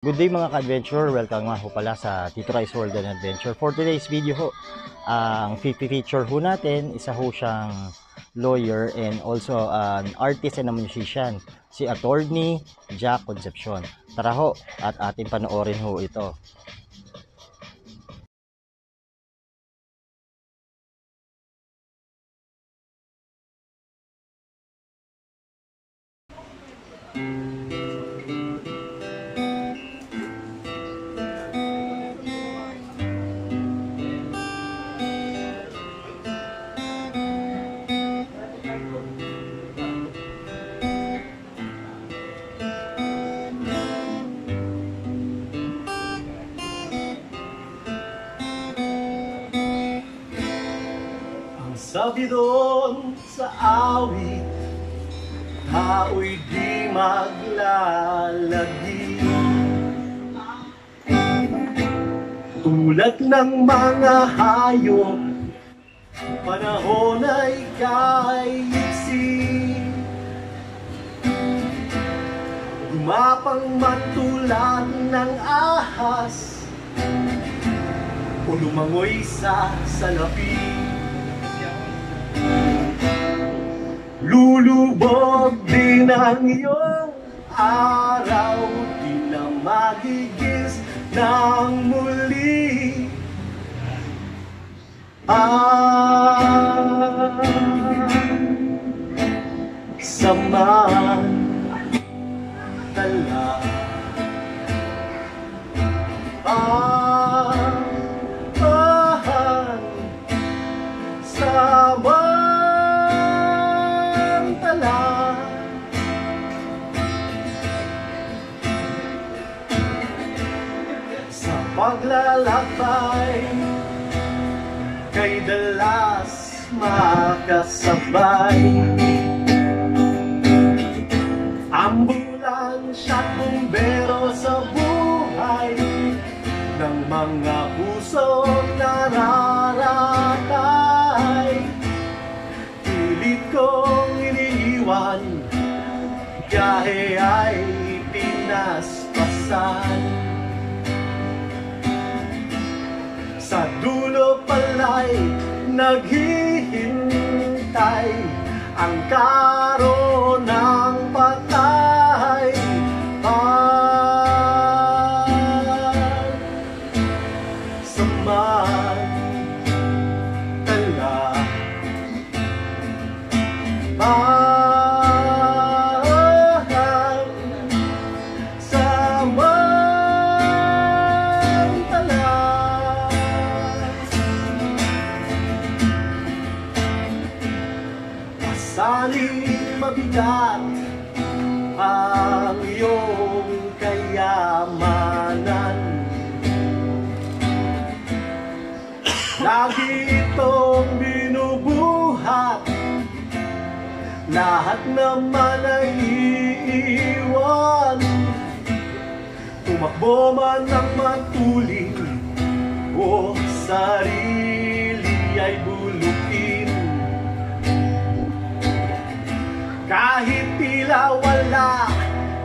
Good day mga ka-adventure, welcome nga ho pala sa Tito Rice World and Adventure. For today's video ho, ang feature ho natin, isa ho siyang lawyer and also an artist and a musician, si Attorney Jack Concepcion. Tara ho at ating panoorin ho ito. Sabi doon sa awit, tao'y di maglalagi. Tulad ng mga hayop, panahon ay kaiksi. Gumapang man tulad ng ahas, o lumangoy sa salapi. Lulubog din ang iyong araw, di na magigis ng muli. Samantala, paglalakbay kay dalas makasabay. Ambulansya at bumbero sa buhay ng mga pusong nararatay. Pilit kong iniiwan, biyahe ay pinaspasan. Sa dulo pala'y naghihintay ang karo ng patay. Saling mabigat ang iyong kayamanan. Lagi itong binubuhat, lahat naman ay iiwan. Tumakbo man ang matuling o sarili ay bulutin. Kahit tila wala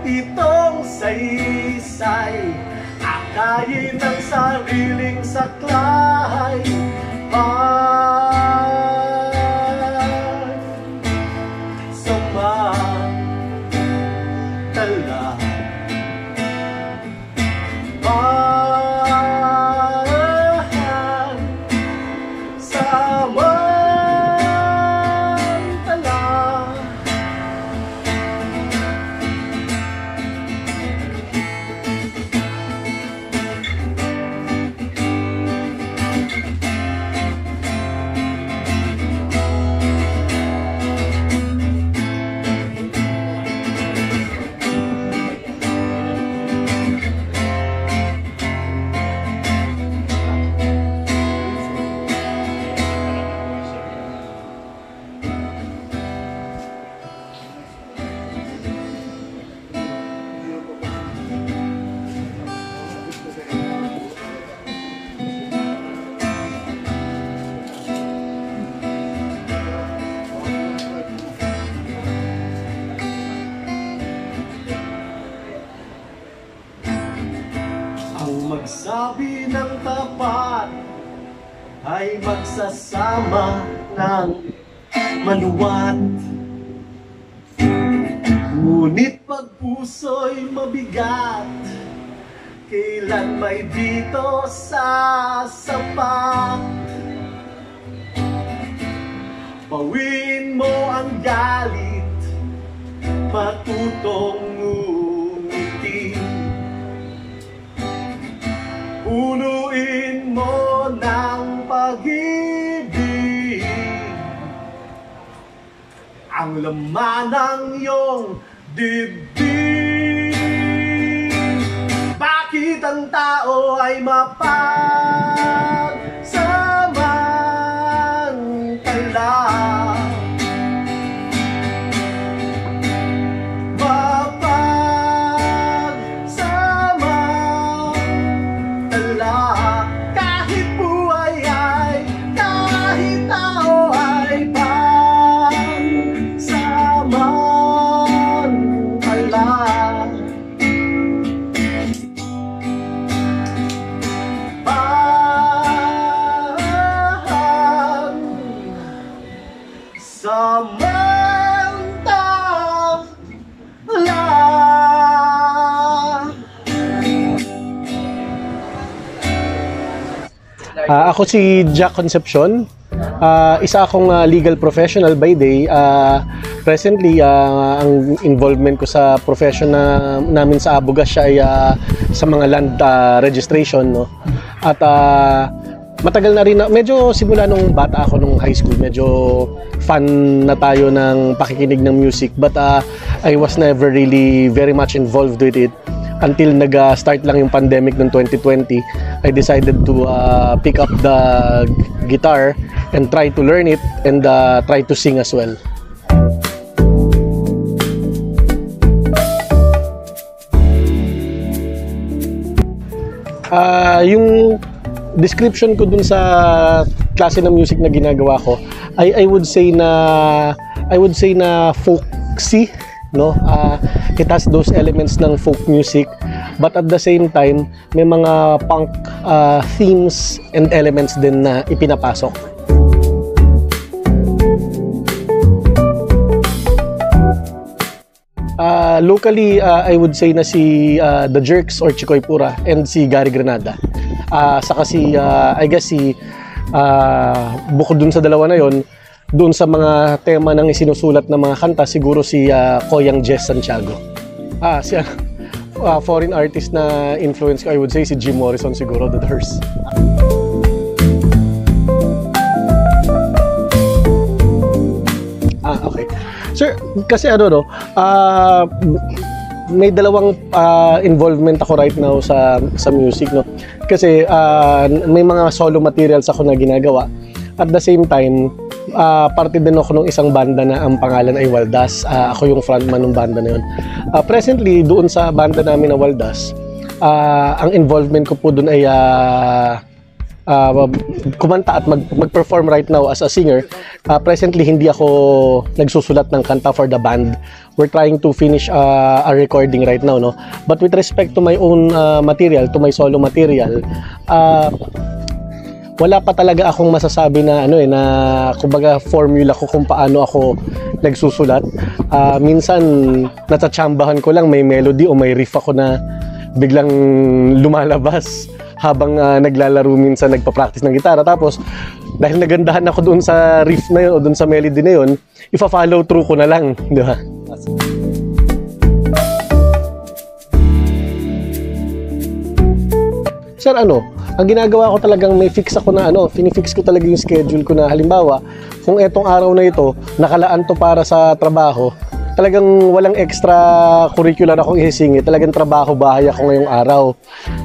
itong saysay, akayin ang sariling saklay. Samantala, Ang magsabi ng tapat ay magsasama ng maluwat. Ngunit pag puso'y mabigat, kailan may dito sasapat. Bawiin mo ang galit, matutong ngumiti. Punuin mo ng pag-ibig ang laman ng iyong dibdib. Bakit ang tao ay mapagsamantala? Kahit buhay ay, kahit tao ay pagsamantala. Ako si Jack Concepcion. Isa akong legal professional by day. Presently, ang involvement ko sa profession namin sa abogasya ay sa mga land registration, no? At matagal na rin, medyo simula nung bata ako nung high school, medyo fan na tayo ng pakikinig ng music, but I was never really very much involved with it until nag-start lang yung pandemic noong 2020. I decided to pick up the guitar and try to learn it and try to sing as well. Yung description ko dun sa klase ng music na ginagawa ko, I would say na folksy, no? It has those elements ng folk music, but at the same time may mga punk themes and elements din na ipinapasok. Locally, I would say na si The Jerks or Chikoy Pura and si Gary Granada. Saka si, I guess bukod dun sa dalawa na yon, doon sa mga tema ng isinusulat ng mga kanta, siguro si Koyang Jess Santiago. Si foreign artist na influence ko, I would say si Jim Morrison siguro, The Doors. Okay. Sir, kasi may dalawang involvement ako right now sa music, no? Kasi may mga solo materials ako na ginagawa. At the same time, parte din ako ng isang banda na ang pangalan ay Waldas. Ako yung frontman ng banda na yun. Presently, doon sa banda namin na Waldas, ang involvement ko po doon ay kumanta at mag-perform right now as a singer. Presently, hindi ako nagsusulat ng kanta for the band. We're trying to finish a recording right now, no? But with respect to my own material, to my solo material, wala pa talaga akong masasabi na na kumbaga formula ko kung paano ako nagsusulat. Minsan natatsambahan ko lang, may melody o may riff ako na biglang lumalabas habang naglalaro, minsan nagpa-practice ng gitara. Tapos dahil nagandahan ako doon sa riff na yun o doon sa melody na yun, ifa-follow through ko na lang, di ba? Sir, ang ginagawa ko talagang may fix ako na finifix ko talaga yung schedule ko na halimbawa, kung etong araw na ito, nakalaan to para sa trabaho, talagang walang extra curricular akong isingi, talagang trabaho bahay ako ngayong araw.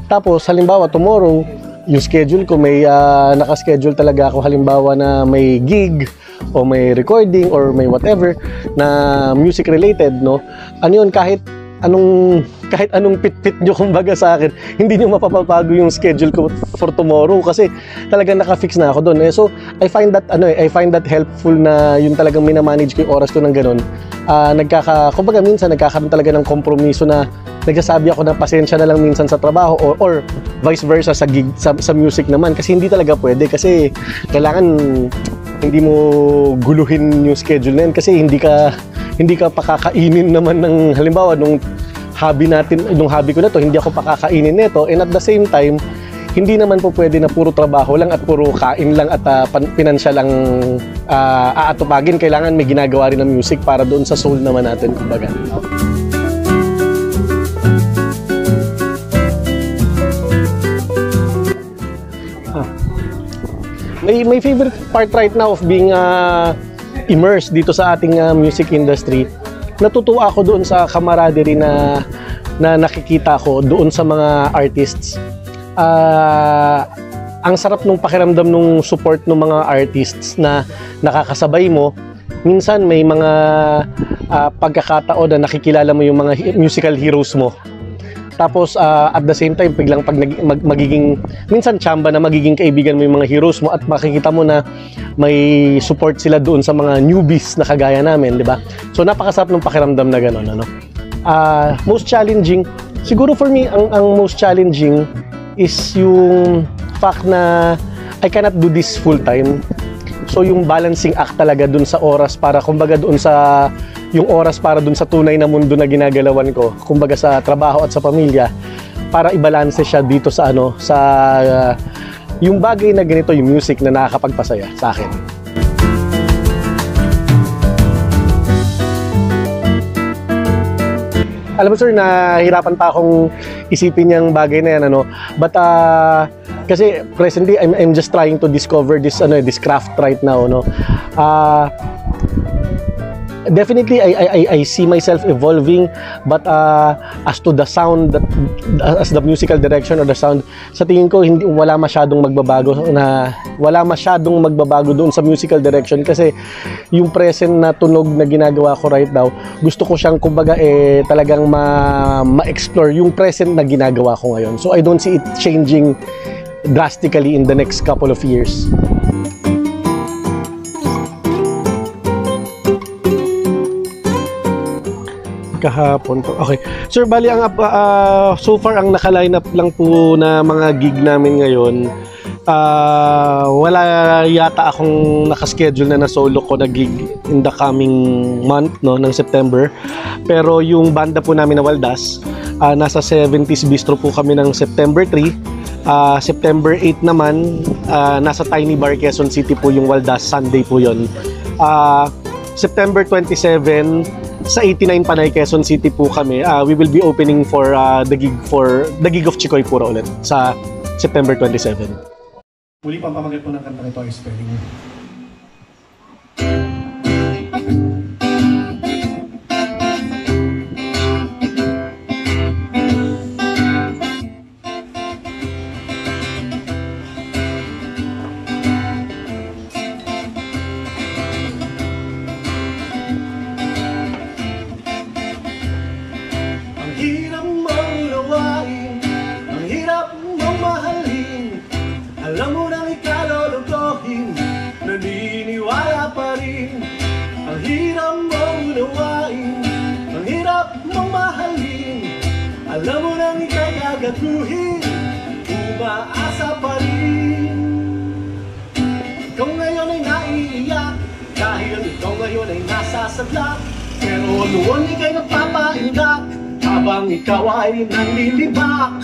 Tapos halimbawa tomorrow, yung schedule ko may naka-schedule talaga ako, halimbawa na may gig o may recording or may whatever na music related, no? Kahit anong pit-pit nyo kumbaga sa akin, hindi nyo mapapabago yung schedule ko for tomorrow kasi talagang naka-fix na ako doon. So I find that helpful na yun talagang minamanage ko yung oras ko ng ganun. Kumbaga minsan nagkakaroon talaga ng kompromiso na nagsasabi ako na pasensya na lang minsan sa trabaho or vice versa sa gig, sa music naman, kasi hindi talaga pwede, kasi kailangan hindi mo guluhin yung schedule na yun, kasi hindi ka pakakainin naman ng, halimbawa nung hobby ko na to, hindi ako pakakainin nito, and at the same time hindi naman po pwede na puro trabaho lang at puro kain lang at pinansyal lang aatupagin. Kailangan may ginagawa rin ng music para doon sa soul naman natin, kumbaga. May favorite part right now of being immersed dito sa ating music industry. Natutuwa ako doon sa camaraderie na nakikita ko doon sa mga artists. Ang sarap nung pakiramdam nung support ng mga artists na nakakasabay mo. Minsan may mga pagkakataon na nakikilala mo yung mga musical heroes mo. Tapos at the same time, biglang pag magiging, minsan tsamba na magiging kaibigan mo yung mga heroes mo at makikita mo na may support sila doon sa mga newbies na kagaya namin, di ba? So napakasarap ng pakiramdam na gano'n, ano? Most challenging, siguro for me, ang most challenging is yung fact na I cannot do this full time. So yung balancing act talaga dun sa oras para, kumbaga doon sa yung oras para dun sa tunay na mundo na ginagalawan ko, kumbaga sa trabaho at sa pamilya, para ibalanse siya dito sa yung bagay na ganito, yung music na nakakapagpasaya sa akin. Alam mo sir, nahirapan pa akong isipin yung bagay na yan, ano, but kasi presently I'm just trying to discover this craft right now, no. Definitely I see myself evolving, but as to the sound, as the musical direction or the sound, sa tingin ko wala masyadong magbabago doon sa musical direction, kasi yung present na tunog na ginagawa ko right now, gusto ko siyang kumbaga talagang ma-explore yung present na ginagawa ko ngayon. So I don't see it changing drastically in the next couple of years. Kahapon po. Okay. Sir, bali so far ang naka-line up lang po na mga gig namin ngayon, wala yata akong naka-schedule na solo ko na gig in the coming month, no, ng September. Pero yung banda po namin na Waldas, nasa 70s Bistro po kami ng September 3. September 8 naman, nasa Tiny Bar, Quezon City po yung Waldas, Sunday po yun. September 27, sa 89 Panay, Quezon City po kami. We will be opening for the gig of Chikoy Puro ulit sa September 27. Muli pang pamagat po ng kanta nito ay Spelling. Alam mo nang ikalolokohin, naniniwala pa rin. Ang hirap mong unawain, ang hirap mong mahalin. Alam mo nang ikagagaguhin, umaasa pa rin. Ikaw ngayon ay naiiyak, dahil ikaw ngayon ay nasasadlak. Pero noon ika'y nagpapaindak, habang ikaw ay nanlilibak.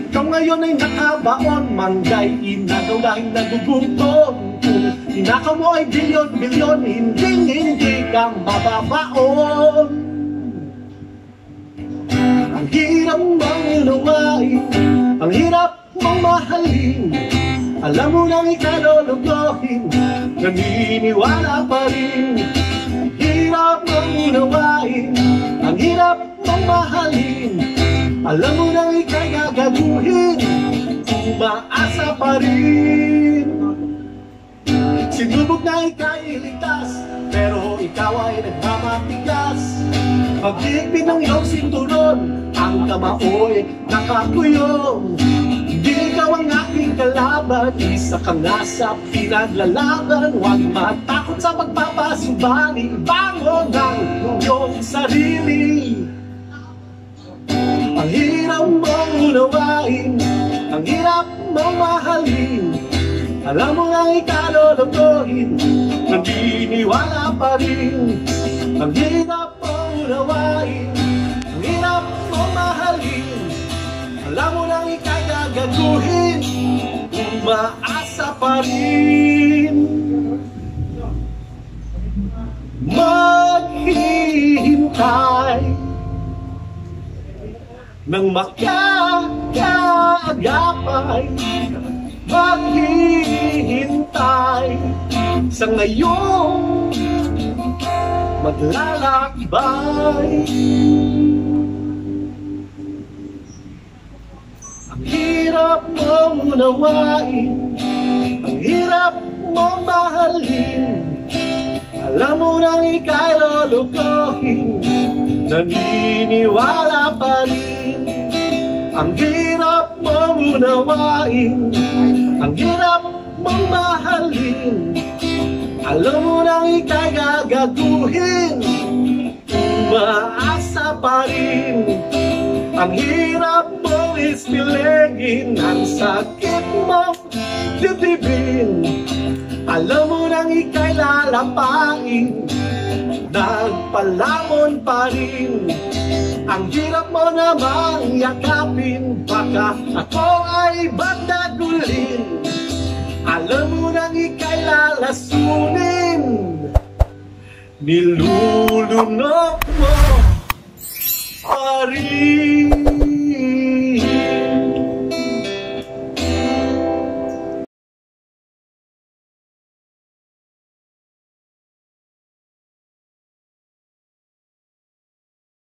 Ikaw ngayon ay nakabaon, manggay inagaw dahil nagugutom. Kung inakaw mo ay bilyon-bilyon, hindi ka mababaon. Ang hirap mong unawain, ang hirap mong mahalin. Alam mo nang ikalolokohin, naniniwala pa rin. Hirap mong unawain, ang hirap mong mahalin. Alam mo nang ika'y gagaguhin, umaasa pa rin. Sinubok na ika'y iligtas, pero ikaw ay nagmamatigas. Pag-ibig ng iyong sinturon, ang kamaoy nakakuyong. Hindi ikaw ang aking kalaban, isa ka nga sa pinaglalaban. Huwag matakot sa pagpapasubali, bangon ang iyong sarili. Ang hirap mong unawain, ang Ang hirap mong mahalin, alam mo nang ikalolokohin, naniniwala pa rin. Ang hirap mong unawain, ang hirap mong mahalin, alam mo nang ikagagaguhin, umaasa pa rin. Maghihintay nang makakaagapay, maghihintay sa ngayong maglalakbay. Ang hirap mong unawain, ang hirap mong mahalin, alam mo nang ika'y lulukohin, naniniwala pa rin. Ang hirap mong unawain, ang hirap mong mahalin, alam mo nang ika'y gagaguhin, umaasa pa rin. Ang hirap mong ispiligin, ang sakit mong dibdibin, alam mo nang ika'y lalapain, nagpalamon pa rin. Ang hirap mo namang yakapin, baka ako ay bandagulin, alam mo nang ika'y lalasunin, nilulunok mo pa rin.